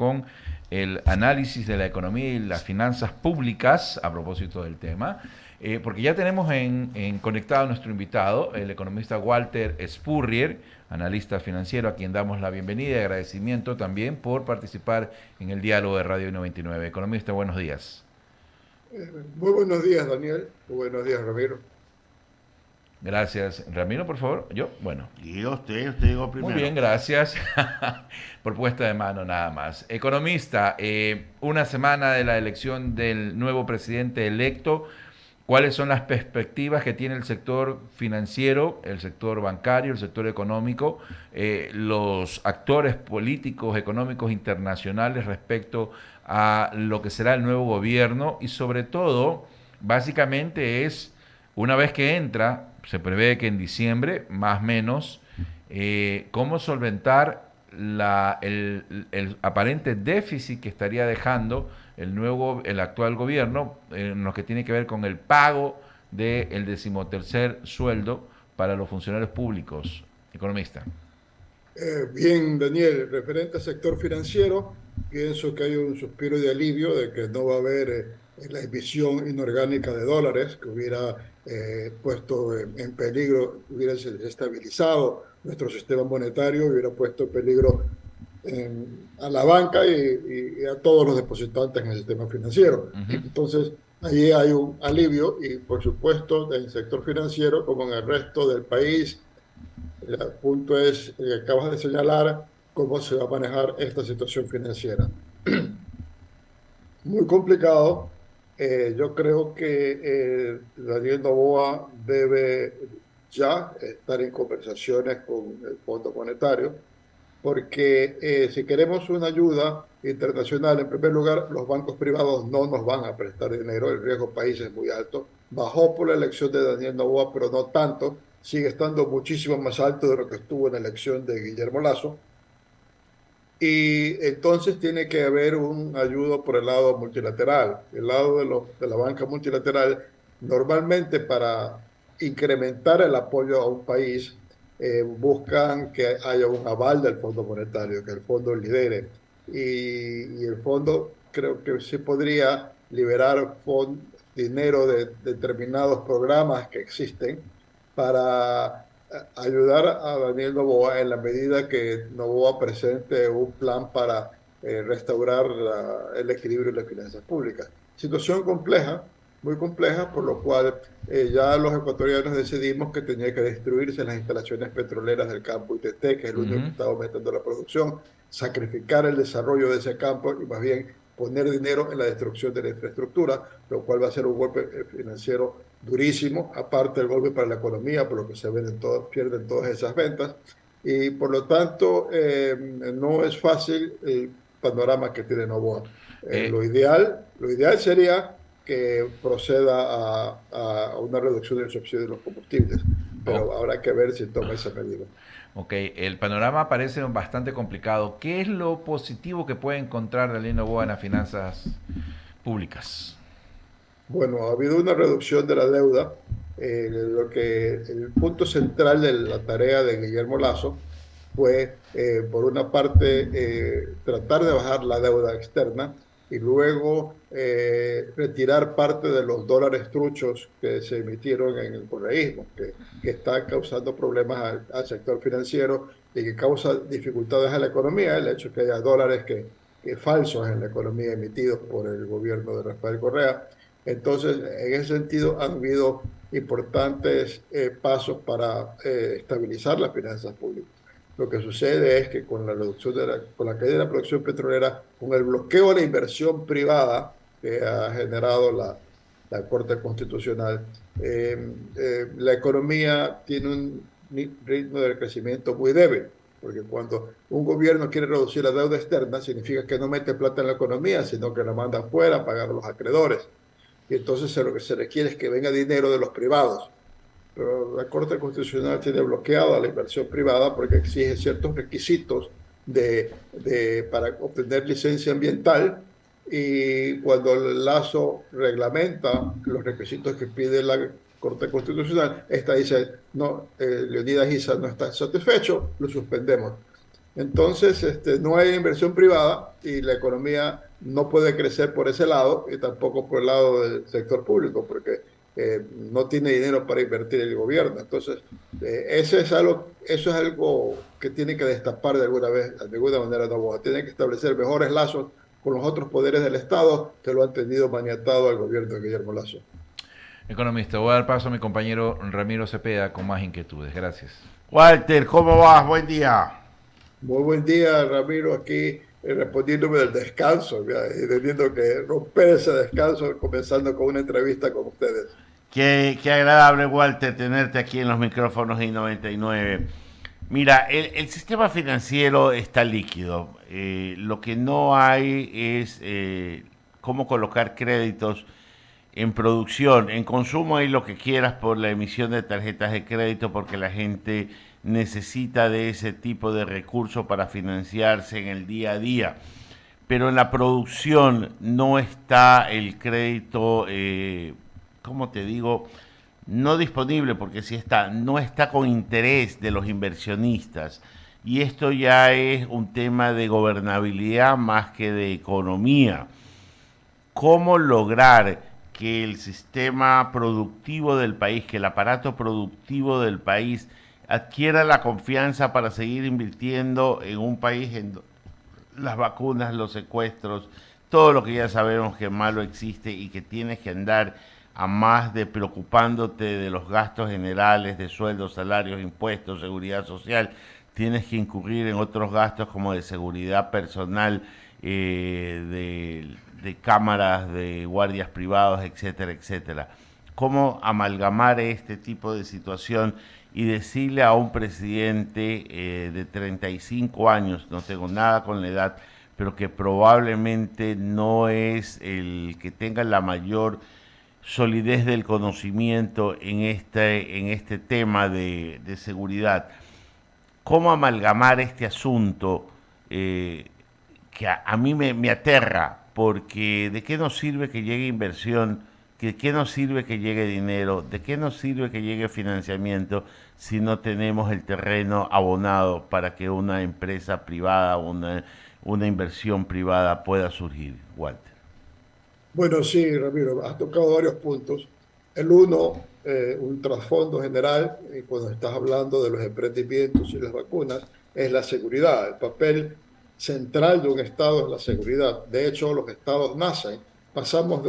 con el análisis de la economía y las finanzas públicas a propósito del tema, porque ya tenemos conectado a nuestro invitado, el economista Walter Spurrier, analista financiero, a quien damos la bienvenida y agradecimiento también por participar en el diálogo de Radio 99. Economista, buenos días. Muy buenos días, Daniel. Muy buenos días, Ramiro. Gracias. Ramiro, por favor. Yo, bueno. Diga usted llegó Muy bien, primero. gracias. Por puesta de mano nada más. Economista, una semana de la elección del nuevo presidente electo. ¿Cuáles son las perspectivas que tiene el sector financiero, el sector bancario, el sector económico, los actores políticos, económicos internacionales respecto a lo que será el nuevo gobierno? Y sobre todo, básicamente es, una vez que entra, se prevé que en diciembre, más o menos, cómo solventar el aparente déficit que estaría dejando el actual gobierno en lo que tiene que ver con el pago del decimotercer sueldo para los funcionarios públicos. Economista. Bien, Daniel, referente al sector financiero, pienso que hay un suspiro de alivio de que no va a haber la emisión inorgánica de dólares que hubiera puesto en peligro, hubiera desestabilizado nuestro sistema monetario, hubiera puesto en peligro a la banca y a todos los depositantes en el sistema financiero. Uh -huh. Entonces, allí hay un alivio y, por supuesto, en el sector financiero, como en el resto del país, el punto es, acabas de señalar, cómo se va a manejar esta situación financiera. Muy complicado. Yo creo que Daniel Noboa debe ya estar en conversaciones con el Fondo Monetario porque si queremos una ayuda internacional, en primer lugar, los bancos privados no nos van a prestar dinero, el riesgo país es muy alto. Bajó por la elección de Daniel Noboa, pero no tanto, sigue estando muchísimo más alto de lo que estuvo en la elección de Guillermo Lasso. Y entonces tiene que haber un ayuda por el lado multilateral. El lado de la banca multilateral, normalmente para incrementar el apoyo a un país, buscan que haya un aval del Fondo Monetario, que el fondo lidere. Y el fondo creo que sí podría liberar dinero de determinados programas que existen para ayudar a Daniel Noboa en la medida que Noboa presente un plan para restaurar el equilibrio de las finanzas públicas. Situación compleja, muy compleja, por lo cual ya los ecuatorianos decidimos que tenía que destruirse las instalaciones petroleras del campo ITT, que es el Uh único -huh. que estaba aumentando la producción, sacrificar el desarrollo de ese campo y más bien poner dinero en la destrucción de la infraestructura, lo cual va a ser un golpe financiero durísimo, aparte del golpe para la economía, por lo que se venden todos, pierden todas esas ventas, y por lo tanto no es fácil el panorama que tiene Novoa. Eh, Lo ideal sería que proceda a una reducción del subsidio de los combustibles, o- pero habrá que ver si toma esa medida. ok, el panorama parece bastante complicado. ¿Qué es lo positivo que puede encontrar Daniel Noboa en las finanzas públicas? Bueno, ha habido una reducción de la deuda. Lo que el punto central de la tarea de Guillermo Lasso fue, por una parte, tratar de bajar la deuda externa y luego retirar parte de los dólares truchos que se emitieron en el correísmo, que está causando problemas al sector financiero y que causa dificultades a la economía, el hecho de que haya dólares que falsos en la economía emitidos por el gobierno de Rafael Correa. Entonces, en ese sentido, han habido importantes pasos para estabilizar las finanzas públicas. Lo que sucede es que con la reducción con la caída de la producción petrolera, con el bloqueo de la inversión privada que ha generado la Corte Constitucional, la economía tiene un ritmo de crecimiento muy débil, porque cuando un gobierno quiere reducir la deuda externa, significa que no mete plata en la economía, sino que la manda afuera a pagar a los acreedores. Y entonces lo que se requiere es que venga dinero de los privados. Pero la Corte Constitucional tiene bloqueada la inversión privada porque exige ciertos requisitos para obtener licencia ambiental y cuando el Lazo reglamenta los requisitos que pide la Corte Constitucional, esta dice, no, Leonidas Issa no está satisfecho, lo suspendemos. Entonces, no hay inversión privada y la economía no puede crecer por ese lado y tampoco por el lado del sector público, porque no tiene dinero para invertir el gobierno. Entonces, eso es algo que tiene que destapar de alguna vez, de alguna manera Novoa. Tiene que establecer mejores lazos con los otros poderes del Estado que lo han tenido maniatado al gobierno de Guillermo Lasso. Economista, voy a dar paso a mi compañero Ramiro Cepeda con más inquietudes. Gracias. Walter, ¿cómo vas? Buen día. Muy buen día, Ramiro, aquí respondiéndome del descanso, ya, y teniendo que romper ese descanso, comenzando con una entrevista con ustedes. Qué agradable, Walter, tenerte aquí en los micrófonos I-99. Mira, el sistema financiero está líquido. Lo que no hay es cómo colocar créditos en producción. En consumo hay lo que quieras por la emisión de tarjetas de crédito porque la gente necesita de ese tipo de recursos para financiarse en el día a día. Pero en la producción no está el crédito, ¿cómo te digo? No disponible, porque sí está, no está con interés de los inversionistas. Y esto ya es un tema de gobernabilidad más que de economía. ¿Cómo lograr que el sistema productivo del país, que el aparato productivo del país adquiera la confianza para seguir invirtiendo en un país en las vacunas, los secuestros, todo lo que ya sabemos que malo existe y que tienes que andar a más de preocupándote de los gastos generales, de sueldos, salarios, impuestos, seguridad social, tienes que incurrir en otros gastos como de seguridad personal, de cámaras, de guardias privados, etcétera, etcétera. ¿Cómo amalgamar este tipo de situación y decirle a un presidente de 35 años, no tengo nada con la edad, pero que probablemente no es el que tenga la mayor solidez del conocimiento en este tema de seguridad? ¿Cómo amalgamar este asunto que a mí me aterra? Porque ¿de qué nos sirve que llegue inversión? ¿De qué nos sirve que llegue dinero? ¿De qué nos sirve que llegue financiamiento si no tenemos el terreno abonado para que una empresa privada, una inversión privada pueda surgir, Walter? Bueno, sí, Ramiro, has tocado varios puntos. El uno, un trasfondo general, y cuando estás hablando de los emprendimientos y las vacunas, es la seguridad. El papel central de un Estado es la seguridad. De hecho, los Estados nacen. Pasamos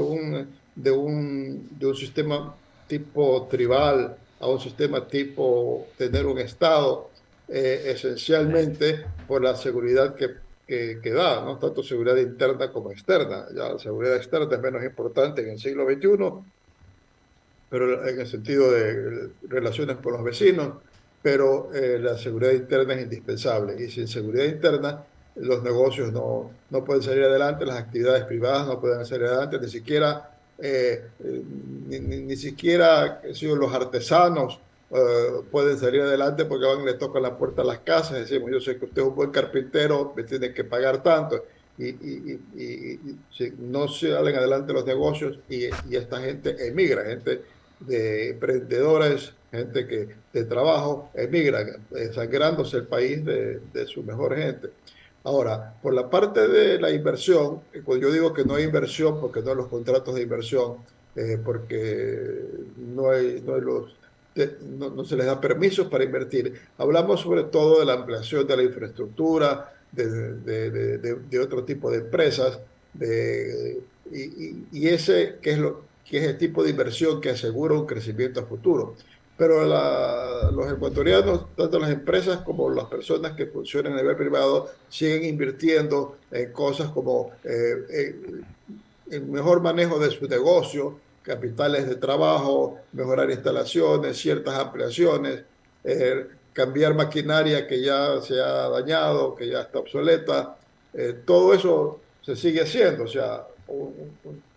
de un sistema tipo tribal a un sistema tipo tener un Estado, esencialmente por la seguridad que da, ¿no? Tanto seguridad interna como externa. Ya la seguridad externa es menos importante en el siglo XXI, pero en el sentido de relaciones con los vecinos, pero la seguridad interna es indispensable. Y sin seguridad interna, los negocios no pueden salir adelante, las actividades privadas no pueden salir adelante, ni siquiera qué sé yo, los artesanos pueden salir adelante porque van y le tocan la puerta a las casas, decimos, yo sé que usted es un buen carpintero, me tiene que pagar tanto. Si no salen adelante los negocios y esta gente emigra, gente de emprendedores, gente de trabajo, emigran, sangrándose el país de su mejor gente. Ahora, por la parte de la inversión, cuando yo digo que no hay inversión, porque no hay los contratos de inversión, porque no se les da permisos para invertir, hablamos sobre todo de la ampliación de la infraestructura, de otro tipo de empresas, y ese que es el tipo de inversión que asegura un crecimiento a futuro. Pero los ecuatorianos, tanto las empresas como las personas que funcionan a nivel privado, siguen invirtiendo en cosas como el mejor manejo de su negocio, capitales de trabajo, mejorar instalaciones, ciertas ampliaciones, cambiar maquinaria que ya se ha dañado, que ya está obsoleta. Todo eso se sigue haciendo, o sea,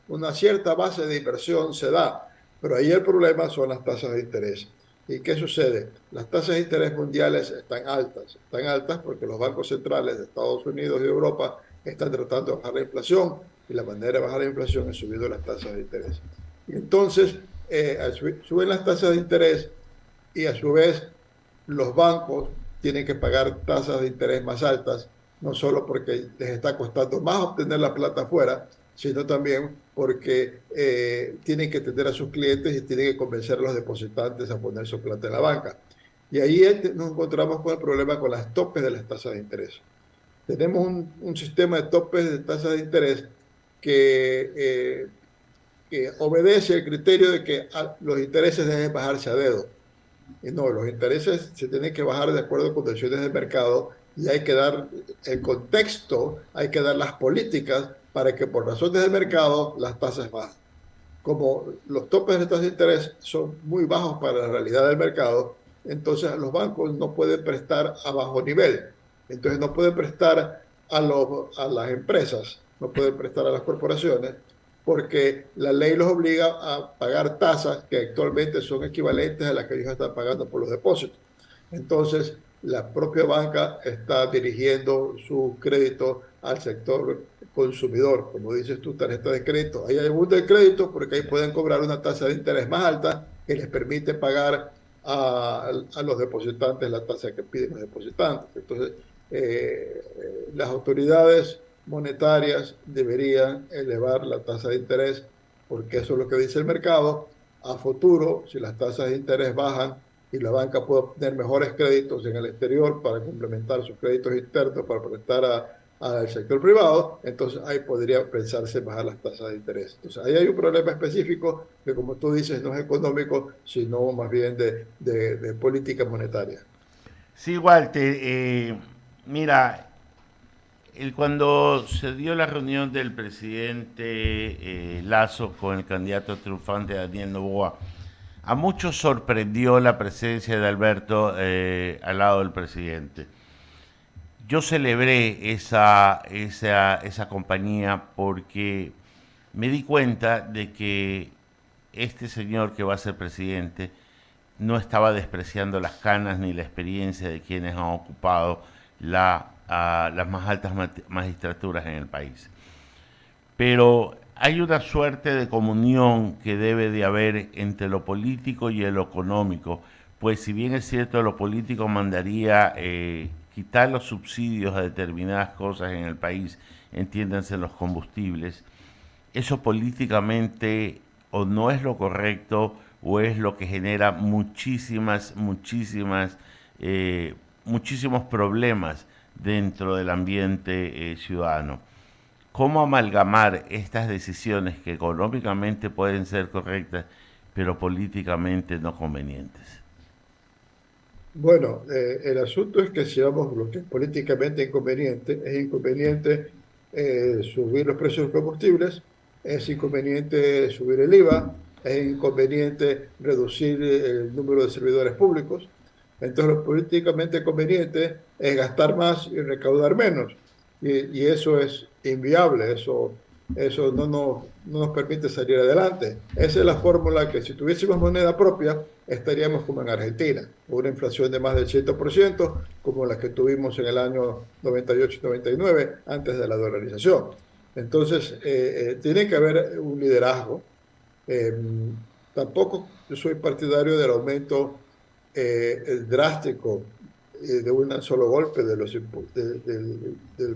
una cierta base de inversión se da, pero ahí el problema son las tasas de interés. ¿Y qué sucede? Las tasas de interés mundiales están altas porque los bancos centrales de Estados Unidos y Europa están tratando de bajar la inflación y la manera de bajar la inflación es subiendo las tasas de interés. Y entonces, suben las tasas de interés y a su vez los bancos tienen que pagar tasas de interés más altas, no solo porque les está costando más obtener la plata afuera, sino también porque tienen que atender a sus clientes y tienen que convencer a los depositantes a poner su plata en la banca. Y ahí nos encontramos con el problema con las topes de las tasas de interés. Tenemos un sistema de topes de tasas de interés que, que obedece el criterio de que los intereses deben bajarse a dedo. Y no, los intereses se tienen que bajar de acuerdo con condiciones del mercado y hay que dar el contexto, hay que dar las políticas para que por razones del mercado las tasas bajen. Como los topes de tasas de interés son muy bajos para la realidad del mercado, entonces los bancos no pueden prestar a bajo nivel. Entonces no pueden prestar a las empresas, no pueden prestar a las corporaciones, porque la ley los obliga a pagar tasas que actualmente son equivalentes a las que ellos están pagando por los depósitos. Entonces, la propia banca está dirigiendo su crédito al sector consumidor, como dices tú, tarjeta de crédito. Ahí hay un de crédito porque ahí pueden cobrar una tasa de interés más alta que les permite pagar a los depositantes la tasa que piden los depositantes. Entonces, las autoridades monetarias deberían elevar la tasa de interés porque eso es lo que dice el mercado. A futuro, si las tasas de interés bajan, y la banca puede obtener mejores créditos en el exterior para complementar sus créditos internos para prestar al sector privado, entonces ahí podría pensarse bajar las tasas de interés. Entonces ahí hay un problema específico que, como tú dices, no es económico, sino más bien de política monetaria. Sí, Walter, mira, cuando se dio la reunión del presidente Lasso con el candidato triunfante Daniel Noboa, a muchos sorprendió la presencia de Alberto al lado del presidente. Yo celebré esa compañía porque me di cuenta de que este señor que va a ser presidente no estaba despreciando las canas ni la experiencia de quienes han ocupado las más altas magistraturas en el país. Pero hay una suerte de comunión que debe de haber entre lo político y lo económico, pues si bien es cierto lo político mandaría quitar los subsidios a determinadas cosas en el país, entiéndanse los combustibles, eso políticamente o no es lo correcto o es lo que genera muchísimos problemas dentro del ambiente ciudadano. ¿Cómo amalgamar estas decisiones que económicamente pueden ser correctas, pero políticamente no convenientes? Bueno, el asunto es que si vamos lo que es políticamente inconveniente, es inconveniente subir los precios de los combustibles, es inconveniente subir el IVA, es inconveniente reducir el número de servidores públicos. Entonces, lo políticamente conveniente es gastar más y recaudar menos. Y eso es inviable, eso no nos permite salir adelante. Esa es la fórmula que si tuviésemos moneda propia, estaríamos como en Argentina, con una inflación de más del 100%, como la que tuvimos en el año 98 y 99, antes de la dolarización. Entonces, tiene que haber un liderazgo. Eh, Tampoco yo soy partidario del aumento drástico de un solo golpe del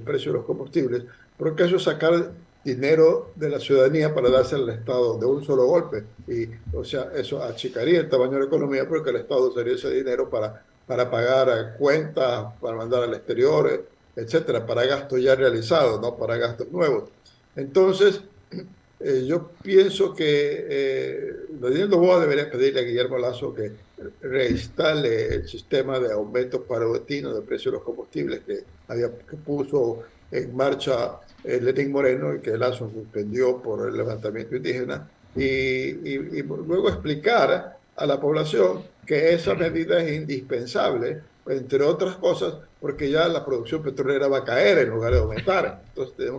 precio de los combustibles, porque eso es sacar dinero de la ciudadanía para darse al Estado de un solo golpe. Y, o sea, eso achicaría el tamaño de la economía porque el Estado usaría ese dinero para pagar cuentas, para mandar al exterior, etcétera, para gastos ya realizados, no para gastos nuevos. Entonces, yo pienso que Daniel Noboa debería pedirle a Guillermo Lasso que reinstale el sistema de aumento paulatino del precio de los combustibles que puso en marcha Lenín Moreno y que Lasso suspendió por el levantamiento indígena y luego explicar a la población que esa medida es indispensable, entre otras cosas, porque ya la producción petrolera va a caer en lugar de aumentar. Entonces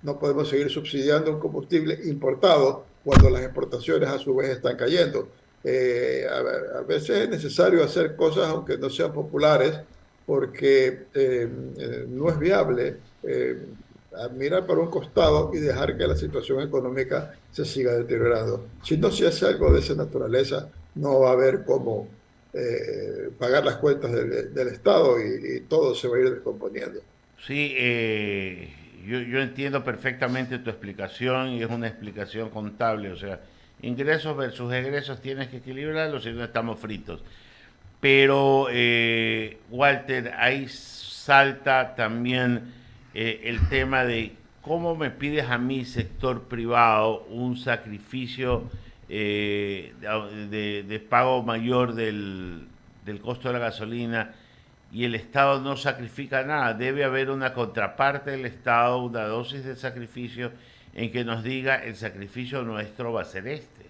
no podemos seguir subsidiando un combustible importado cuando las exportaciones a su vez están cayendo. A veces es necesario hacer cosas aunque no sean populares porque no es viable mirar para un costado y dejar que la situación económica se siga deteriorando. Si no se hace algo de esa naturaleza, no va a haber pagar las cuentas del Estado y todo se va a ir descomponiendo. Sí, yo entiendo perfectamente tu explicación y es una explicación contable, o sea, ingresos versus egresos tienes que equilibrarlos si no estamos fritos. Pero, Walter, ahí salta también el tema de cómo me pides a mí, sector privado, un sacrificio de pago mayor del costo de la gasolina y el Estado no sacrifica nada. Debe haber una contraparte del Estado, una dosis de sacrificio en que nos diga el sacrificio nuestro va a ser este.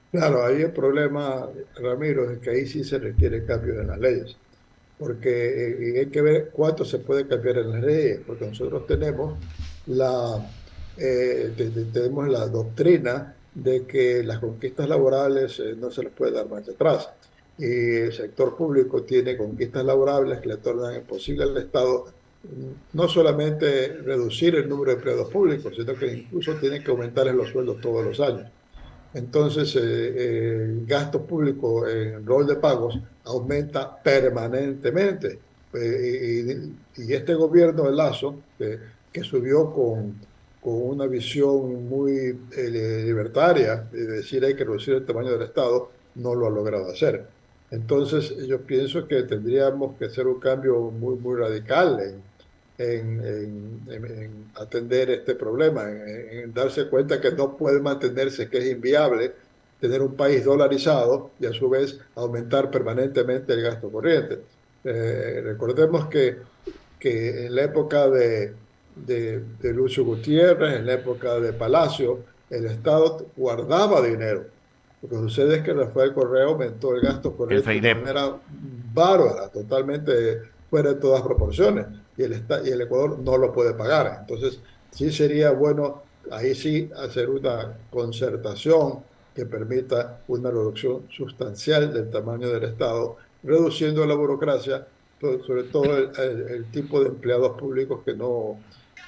Claro, ahí el problema, Ramiro, es que ahí sí se requiere cambio en las leyes, porque y hay que ver cuánto se puede cambiar en las leyes, porque nosotros tenemos tenemos la doctrina de que las conquistas laborales no se les puede dar marcha atrás. Y el sector público tiene conquistas laborables que le tornan imposible al Estado no solamente reducir el número de empleados públicos, sino que incluso tiene que aumentarles los sueldos todos los años. Entonces, el gasto público en rol de pagos aumenta permanentemente. Y este gobierno de Lazo, que subió con una visión muy libertaria, de decir hay que reducir el tamaño del Estado, no lo ha logrado hacer. Entonces, yo pienso que tendríamos que hacer un cambio muy, muy radical en atender este problema, en darse cuenta que no puede mantenerse, que es inviable tener un país dolarizado y a su vez aumentar permanentemente el gasto corriente. Recordemos que en la época de Lucio Gutiérrez, en la época de Palacio, el Estado guardaba dinero. Lo que sucede es que Rafael Correa aumentó el gasto El corriente de una FEIDEP. manera bárbara, totalmente fuera de todas proporciones, y el Ecuador no lo puede pagar. Entonces, sí sería bueno, ahí sí, hacer una concertación que permita una reducción sustancial del tamaño del Estado, reduciendo la burocracia, sobre todo el tipo de empleados públicos que no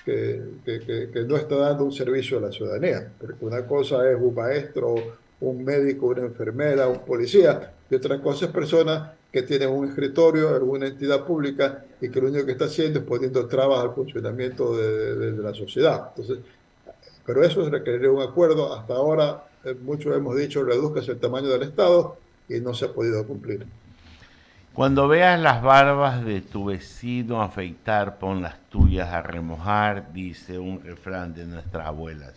está dando un servicio a la ciudadanía. Porque una cosa es un maestro, un médico, una enfermera, un policía, y otra cosa es personas que tienen un escritorio en una entidad pública y que lo único que está haciendo es poniendo trabas al funcionamiento de la sociedad. Entonces, pero eso requeriría un acuerdo. Hasta ahora, muchos hemos dicho, reduzca el tamaño del Estado y no se ha podido cumplir. Cuando veas las barbas de tu vecino afeitar, pon las tuyas a remojar, dice un refrán de nuestras abuelas.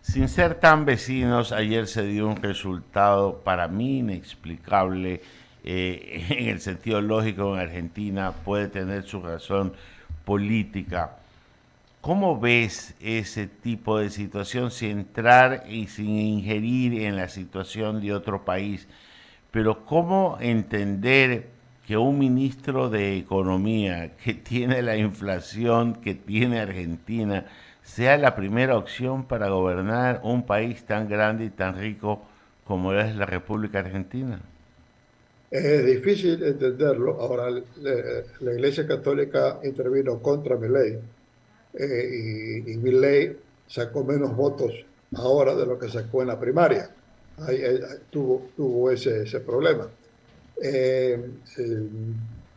Sin ser tan vecinos, ayer se dio un resultado para mí inexplicable, en el sentido lógico en Argentina, puede tener su razón política. ¿Cómo ves ese tipo de situación sin entrar y sin ingerir en la situación de otro país? Pero ¿cómo entender que un ministro de Economía que tiene la inflación que tiene Argentina sea la primera opción para gobernar un país tan grande y tan rico como es la República Argentina? Es difícil entenderlo. Ahora, la Iglesia Católica intervino contra Milei, y Milei sacó menos votos ahora de lo que sacó en la primaria. Tuvo ese problema. Eh, eh,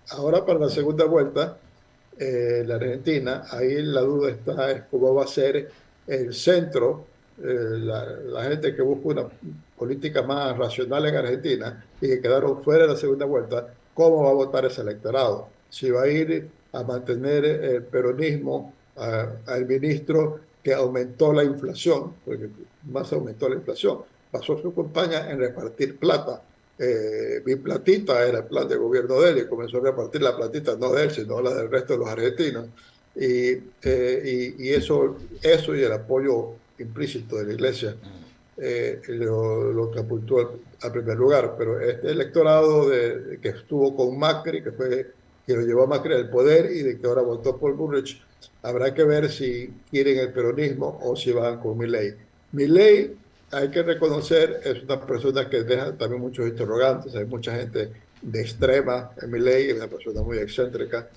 Ahora para la segunda vuelta, la Argentina, ahí la duda está es cómo va a ser el centro, la gente que busca una política más racional en Argentina y que quedaron fuera de la segunda vuelta, cómo va a votar ese electorado. Si va a ir a mantener el peronismo al ministro que aumentó la inflación, porque más aumentó la inflación, pasó su campaña en repartir plata. Mi platita era el plan de gobierno de él y comenzó a repartir la platita no de él, sino la del resto de los argentinos. Y eso y el apoyo implícito de la iglesia lo catapultó al primer lugar. Pero este electorado que estuvo con Macri, que lo llevó a Macri al poder y de que ahora votó por Bullrich, habrá que ver si quieren el peronismo o si van con Milei. Milei, hay que reconocer, es una persona que deja también muchos interrogantes. Hay mucha gente de extrema en Milei, es una persona muy excéntrica.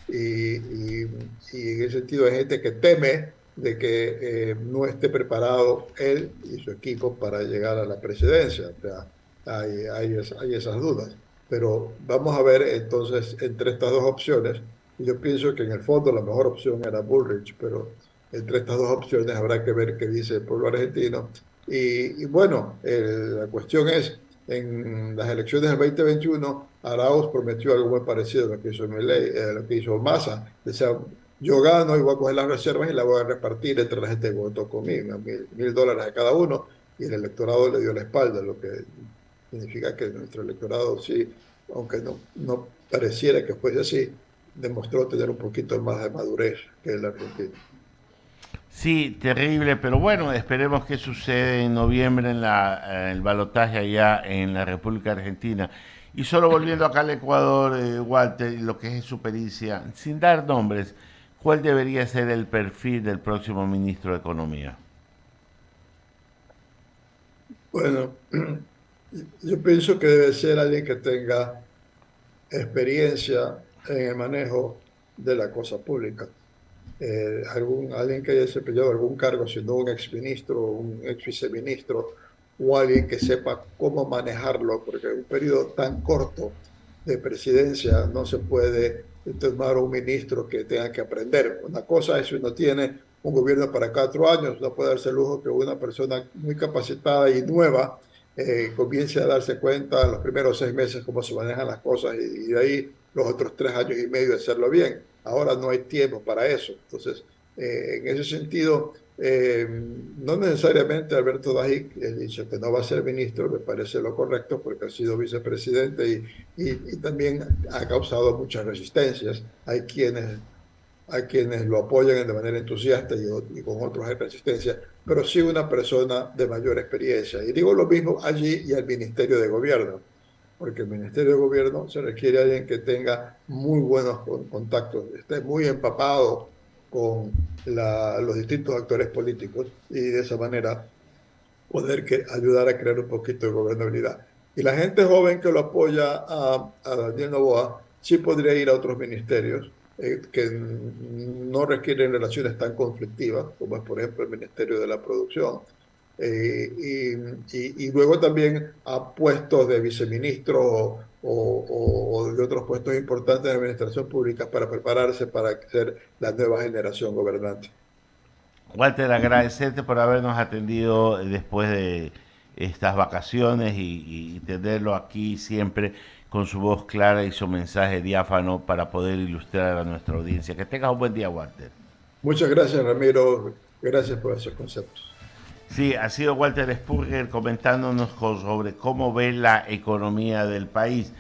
Y en ese sentido hay gente que teme de que no esté preparado él y su equipo para llegar a la presidencia. O sea, hay esas dudas. Pero vamos a ver entonces entre estas dos opciones. Yo pienso que en el fondo la mejor opción era Bullrich, pero entre estas dos opciones habrá que ver qué dice el pueblo argentino. Y bueno, la cuestión es, en las elecciones del 2021, Arauz prometió algo muy parecido a lo que hizo Milei, lo que hizo Massa. Decía, yo gano y voy a coger las reservas y las voy a repartir entre la gente que votó conmigo, $1.000 a cada uno, y el electorado le dio la espalda, lo que significa que nuestro electorado sí, aunque no pareciera que fuese así, demostró tener un poquito más de madurez que el argentino. Sí, terrible, pero bueno, esperemos qué sucede en noviembre en el balotaje allá en la República Argentina. Y solo volviendo acá al Ecuador, Walter, y lo que es su pericia, sin dar nombres, ¿cuál debería ser el perfil del próximo ministro de Economía? Bueno, yo pienso que debe ser alguien que tenga experiencia en el manejo de la cosa pública. Alguien que haya desempeñado algún cargo, siendo un exministro, un ex viceministro, o alguien que sepa cómo manejarlo, porque en un periodo tan corto de presidencia no se puede tomar un ministro que tenga que aprender. Una cosa es si uno tiene un gobierno para 4 años, no puede darse el lujo que una persona muy capacitada y nueva comience a darse cuenta en los primeros 6 meses cómo se manejan las cosas y de ahí los otros 3 años y medio de hacerlo bien. Ahora no hay tiempo para eso. Entonces, en ese sentido, no necesariamente Alberto Dajic dicho que no va a ser ministro, me parece lo correcto porque ha sido vicepresidente y también ha causado muchas resistencias. Hay quienes lo apoyan de manera entusiasta y con otros hay resistencia, pero sí una persona de mayor experiencia. Y digo lo mismo allí y al Ministerio de Gobierno, porque el Ministerio de Gobierno se requiere alguien que tenga muy buenos contactos, esté muy empapado con los distintos actores políticos y de esa manera poder ayudar a crear un poquito de gobernabilidad. Y la gente joven que lo apoya a Daniel Noboa sí podría ir a otros ministerios que no requieren relaciones tan conflictivas, como es por ejemplo el Ministerio de la Producción. Y luego también a puestos de viceministro o de otros puestos importantes de administración pública para prepararse para ser la nueva generación gobernante. Walter, agradecerte por habernos atendido después de estas vacaciones y tenerlo aquí siempre con su voz clara y su mensaje diáfano para poder ilustrar a nuestra audiencia. Que tengas un buen día, Walter. Muchas gracias, Ramiro. Gracias por esos conceptos. Sí, ha sido Walter Spurger comentándonos sobre cómo ve la economía del país.